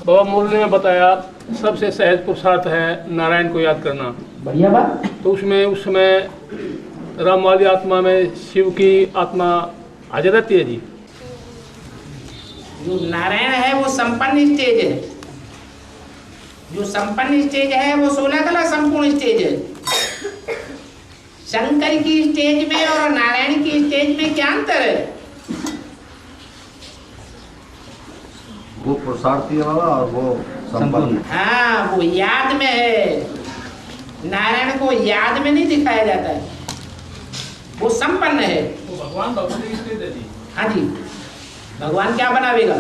बाबा मुरली में बताया सबसे सहज पुरुषार्थ है नारायण को याद करना। बढ़िया बात। तो उसमें उस समय राम वाली आत्मा में शिव की आत्मा हाजिर रहती है जी। जो नारायण है वो संपन्न स्टेज है, जो संपन्न स्टेज है वो 16 कला संपूर्ण स्टेज है। शंकर की स्टेज में और नारायण की स्टेज में क्या अंतर है? वो पुरुषार्थी है बाबा और वो संपन्न। हाँ, वो याद में है। नारायण को याद में नहीं दिखाया जाता है, वो संपन्न है। वो भगवान भगवती की स्टेज है जी। हाँ जी। भगवान क्या बनावेगा?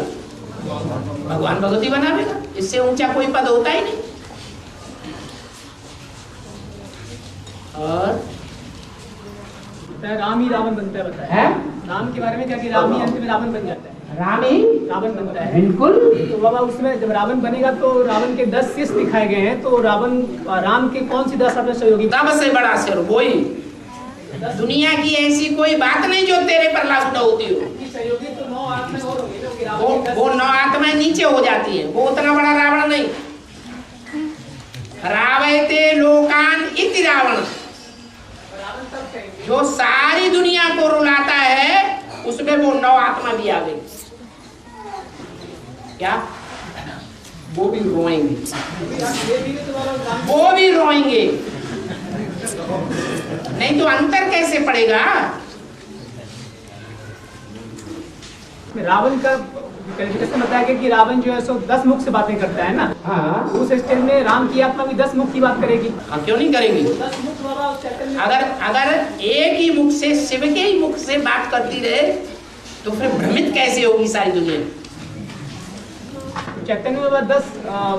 भगवान भगवती बनावेगा, इससे ऊंचा कोई पद होता ही नहीं। और राम ही रावण बनता है, बताया है? राम के बारे में क्या कि राम ही अंत में रावण बन जाता है। राम ही रावण बनता है, बिल्कुल। तो बाबा उसमें जब रावण बनेगा तो रावण के 10 शिष्य दिखाए गए हैं। तो राम के कौन सी 10 अपने सहयोगी? सबसे बड़ा सिर वही। दुनिया की ऐसी कोई बात नहीं जो तेरे पर लागू न होती हो। सहयोगी तो 9 आत्माएं और होंगी, वो 9 आत्माएं नीचे हो जाती है, वो उतना बड़ा रावण नहीं। रावयते लोकान इति रावण, जो सारी दुनिया को रुलाता है उसमें वो 9 आत्मा भी आ गई। क्या? वो भी रोएंगे, वो भी रोएंगे, नहीं तो अंतर कैसे पड़ेगा? रावण का कैसे बताया गया कि रावण जो है सो 10 मुख से बातें करता है ना। हाँ, उस स्टेज में राम की आत्मा भी 10 मुख की बात करेगी। हाँ, क्यों नहीं करेंगी? 10 मुख बाबा उस चैतन्य में अगर एक ही मुख से, शिव के ही मुख से बात करती रहे तो फिर भ्रमित कैसे होगी सारी दुनिया? चैतन्य में 10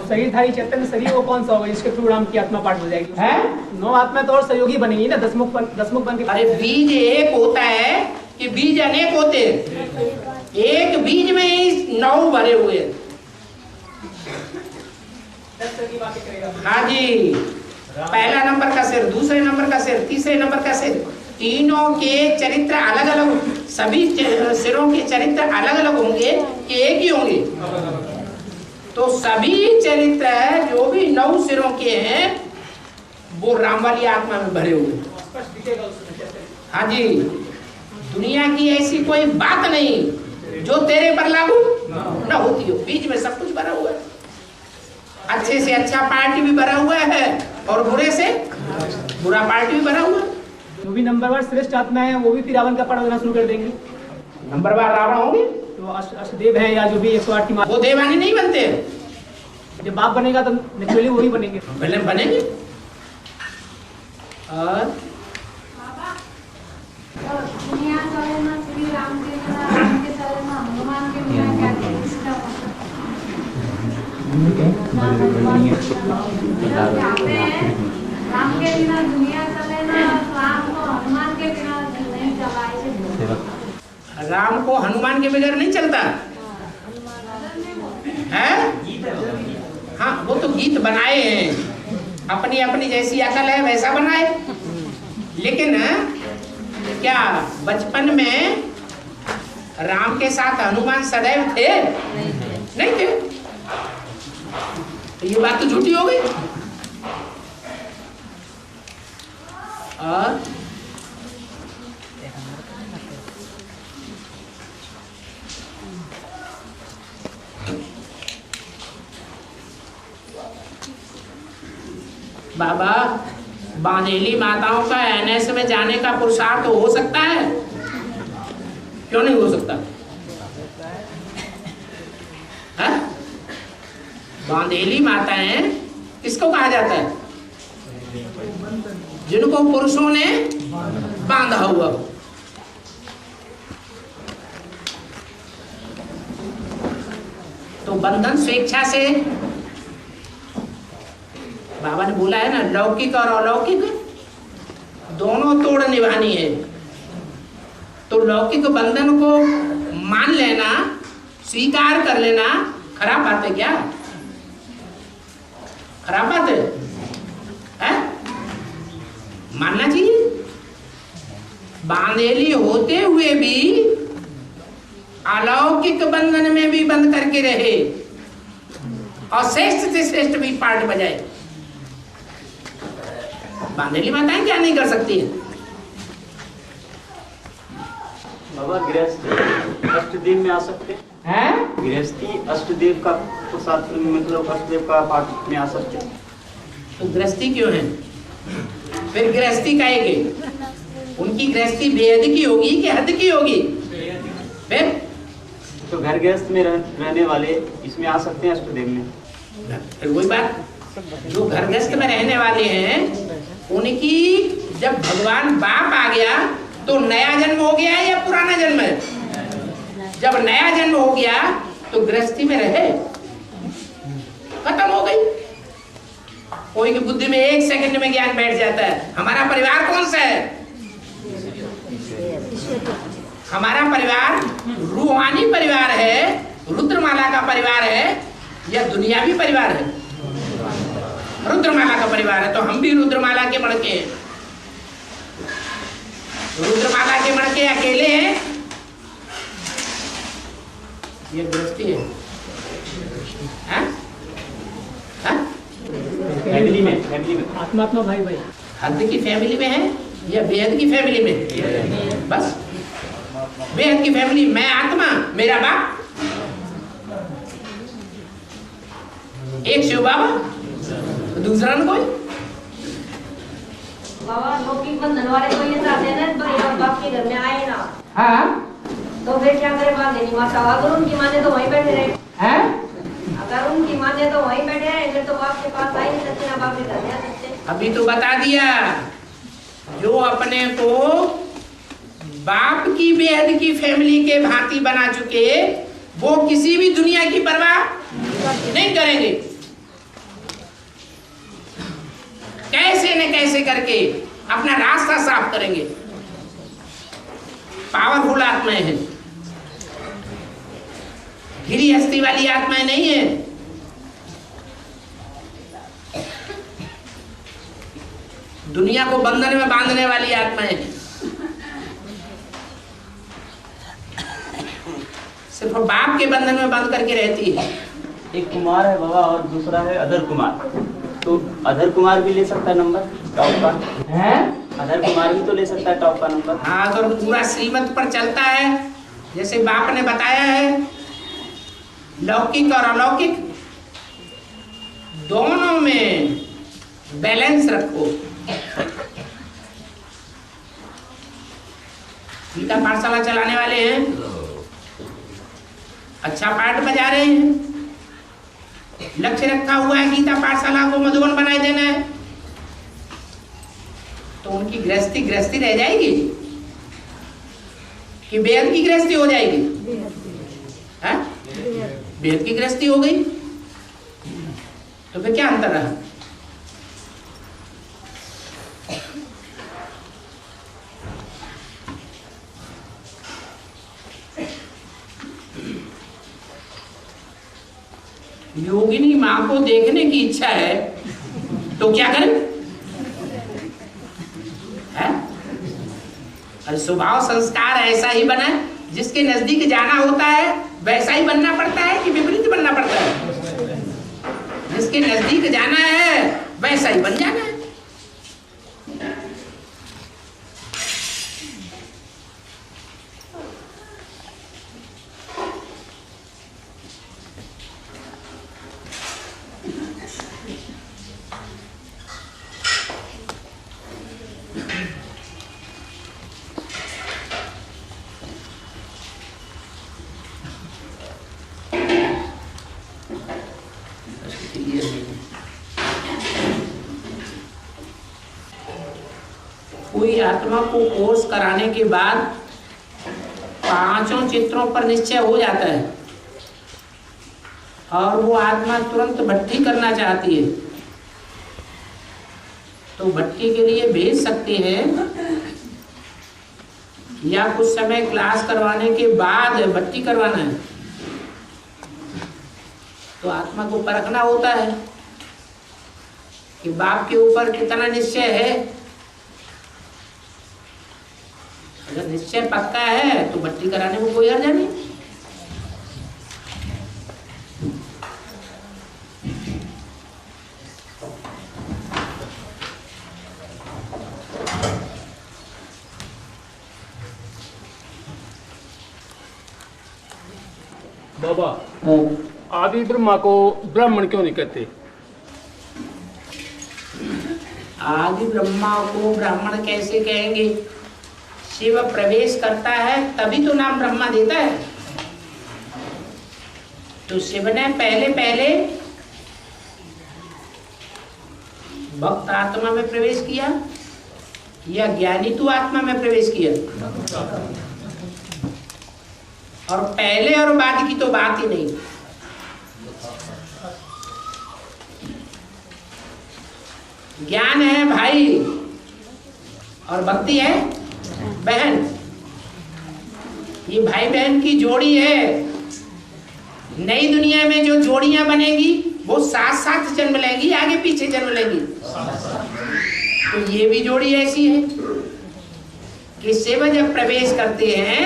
शरीरधारी चैतन्य शरीर वो कौन सा होगा जिसके थ्रू राम की आत्मा पाठ हो जाएगी? है 9 आत्मा तो और सहयोगी बनेगी ना, 10 मुख बन के। अरे बीज एक होता है कि बीज अनेक होते हैं? एक बीज में ही 9 भरे हुए हैं। हाँ जी, पहला नंबर का सिर, दूसरे नंबर का सिर, तीसरे नंबर का सिर, तीनों के चरित्र अलग अलग, सभी सिरों के चरित्र अलग अलग होंगे कि एक ही होंगे? तो सभी चरित्र जो भी 9 सिरों के हैं वो राम वाली आत्मा में भरे हुए। हाँ जी, दुनिया की ऐसी कोई बात नहीं जो तेरे पर लागू न होती हो। बीच में सब कुछ भरा हुआ है, अच्छे से अच्छा पार्टी भी भरा हुआ है और बुरे से बुरा पार्टी भी भरा हुआ है। जो भी नंबरवार श्रेष्ठ आत्मा है वो भी फिर रावण का पाठ देना शुरू कर देंगे। नंबरवार रावण होंगे तो अष्टदेव है या जो भी 108 की वो देवानी नहीं बनते। जब बाप बनेगा तो नेचुरली वही बनेंगे। बनेंगे। और दुनिया चले ना श्री राम के बिना, राम के चले ना हनुमान के बिना, क्या इसका राम के बिना दुनिया चले ना, राम को हनुमान के बिना नहीं चलाए। राम को हनुमान के बगैर नहीं चलता है? हाँ, वो तो गीत बनाए हैं, अपनी अपनी जैसी अकल है वैसा बनाए। लेकिन क्या बचपन में राम के साथ हनुमान सदैव थे? नहीं थे। तो ये बात तो झूठी हो गई। और बाबा, बांधेली माताओं का एनएस में जाने का पुरुषार्थ हो सकता है? क्यों नहीं हो सकता? है? बांधेली माताएं किसको कहा जाता है? जिनको पुरुषों ने बांधा हुआ। तो बंधन स्वेच्छा से, बाबा ने बोला है ना, लौकिक और अलौकिक दोनों तोड़ निभानी है। तो लौकिक बंधन को मान लेना, स्वीकार कर लेना खराब बात है क्या? खराब बात है? मानना चाहिए। बांधेली होते हुए भी अलौकिक बंधन में भी बंद करके रहे और श्रेष्ठ से श्रेष्ठ भी पार्ट बजाए। बांधेली माताएं क्या नहीं कर सकती है? बाबा गृहस्थी अष्टदेव में आ सकते हैं? गृहस्थी अष्टदेव का प्रसाद, मतलब अष्टदेव का पाठ में आ सकते हैं। तो गृहस्थी क्यों है? फिर गृहस्थी का एक उनकी गृहस्थी बेहद की होगी कि हद की होगी? फिर तो घर गृहस्थ में रहने वाले इसमें आ सकते हैं अष्टदेव में? फिर वही बात, जो घर गृहस्थ में रहने वाले हैं उनकी जब भगवान बाप आ गया तो नया जन्म हो गया है या पुराना जन्म है? जब नया जन्म हो गया तो गृहस्थी में रहे, खत्म हो गई। कोई की बुद्धि में 1 सेकंड में ज्ञान बैठ जाता है। हमारा परिवार कौन सा है? हमारा परिवार रूहानी परिवार है, रुद्रमाला का परिवार है या दुनियावी परिवार है? रुद्रमाला का परिवार है। तो हम भी रुद्रमाला के मणके हैं। रुद्रमाला के मणके अकेले हैं, ये गृहस्थी है। फैमिली में आत्मा आत्मा भाई भाई। हद की फैमिली में है या बेहद की फैमिली में? बस बेहद की फैमिली, मैं आत्मा, मेरा बाप, एक शिव बाबा, दूसरा न कोई। बाबा लौकिक बंधन वाले को ये चाहते हैं ना, तो बाप के घर में आए ना। हाँ तो फिर क्या करे बांधे नहीं माता? अगर उनकी माने तो वहीं बैठे रहे। हैं? अगर उनकी माने तो वहीं बैठे रहे, फिर तो बाप के पास आ ही नहीं सकते, ना बाप के घर में आ सकते। अभी तो बता दिया, जो अपने को बाप की बेहद की फैमिली के भांति बना चुके, वो किसी भी दुनिया की परवाह नहीं करेंगे। कैसे न कैसे करके अपना रास्ता साफ करेंगे। पावरफुल आत्माएं हैं, गिरी हस्ती वाली आत्माएं नहीं है। दुनिया को बंधन में बांधने वाली आत्माएं हैं। सिर्फ बाप के बंधन में बंध करके रहती है। एक कुमार है बाबा और दूसरा है अधर कुमार। तो अधर कुमार भी ले सकता है नंबर टॉप का? है? अधर कुमार भी तो ले सकता है टॉप का नंबर? हाँ, अगर पूरा श्रीमत पर चलता है, जैसे बाप ने बताया है, लौकिक और अलौकिक दोनों में बैलेंस रखो। गीता पाठशाला चलाने वाले हैं, अच्छा पाठ बजा रहे हैं, लक्ष्य रखा हुआ है गीता पाठशाला को मधुबन बनाए देना है, तो उनकी गृहस्थी रह जाएगी कि बेहद की गृहस्थी हो जाएगी? है? बेहद की गृहस्थी हो गई तो फिर क्या अंतर रहा? योगिनी माँ को देखने की इच्छा है तो क्या करें? है? और स्वभाव संस्कार ऐसा ही बना, जिसके नजदीक जाना होता है वैसा ही बनना पड़ता है कि विपरीत बनना पड़ता है? जिसके नजदीक जाना है वैसा ही बन जाना है। कोई आत्मा को कोर्स कराने के बाद 5 चित्रों पर निश्चय हो जाता है और वो आत्मा तुरंत भट्टी करना चाहती है, तो भट्टी के लिए भेज सकते हैं, या कुछ समय क्लास करवाने के बाद भट्टी करवाना है। तो आत्मा को परखना होता है कि बाप के ऊपर कितना निश्चय है। अगर निश्चय पक्का है तो भट्टी कराने में कोई हर्ज नहीं। बाबा, आदि ब्रह्मा को ब्राह्मण क्यों नहीं कहते? आदि ब्रह्मा को ब्राह्मण कैसे कहेंगे? शिव प्रवेश करता है तभी तो नाम ब्रह्मा देता है। तो शिव ने पहले भक्त आत्मा में प्रवेश किया या ज्ञानी तू आत्मा में प्रवेश किया? और पहले और बाद की तो बात ही नहीं। ज्ञान है भाई और भक्ति है बहन। ये भाई बहन की जोड़ी है। नई दुनिया में जो जोड़ियां बनेगी वो साथ साथ जन्म लेंगी, आगे पीछे जन्म लेंगी। तो ये भी जोड़ी ऐसी है कि शिव जब प्रवेश करते हैं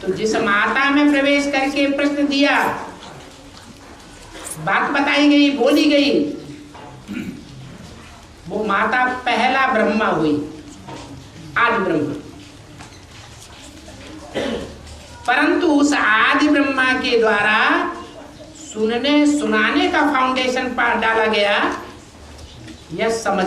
तो जिस माता में प्रवेश करके प्रश्न दिया, बात बताई गई, बोली गई, वो माता पहला ब्रह्मा हुई, आदि ब्रह्मा। परंतु उस आदि ब्रह्मा के द्वारा सुनने सुनाने का फाउंडेशन डाला गया, यह समझ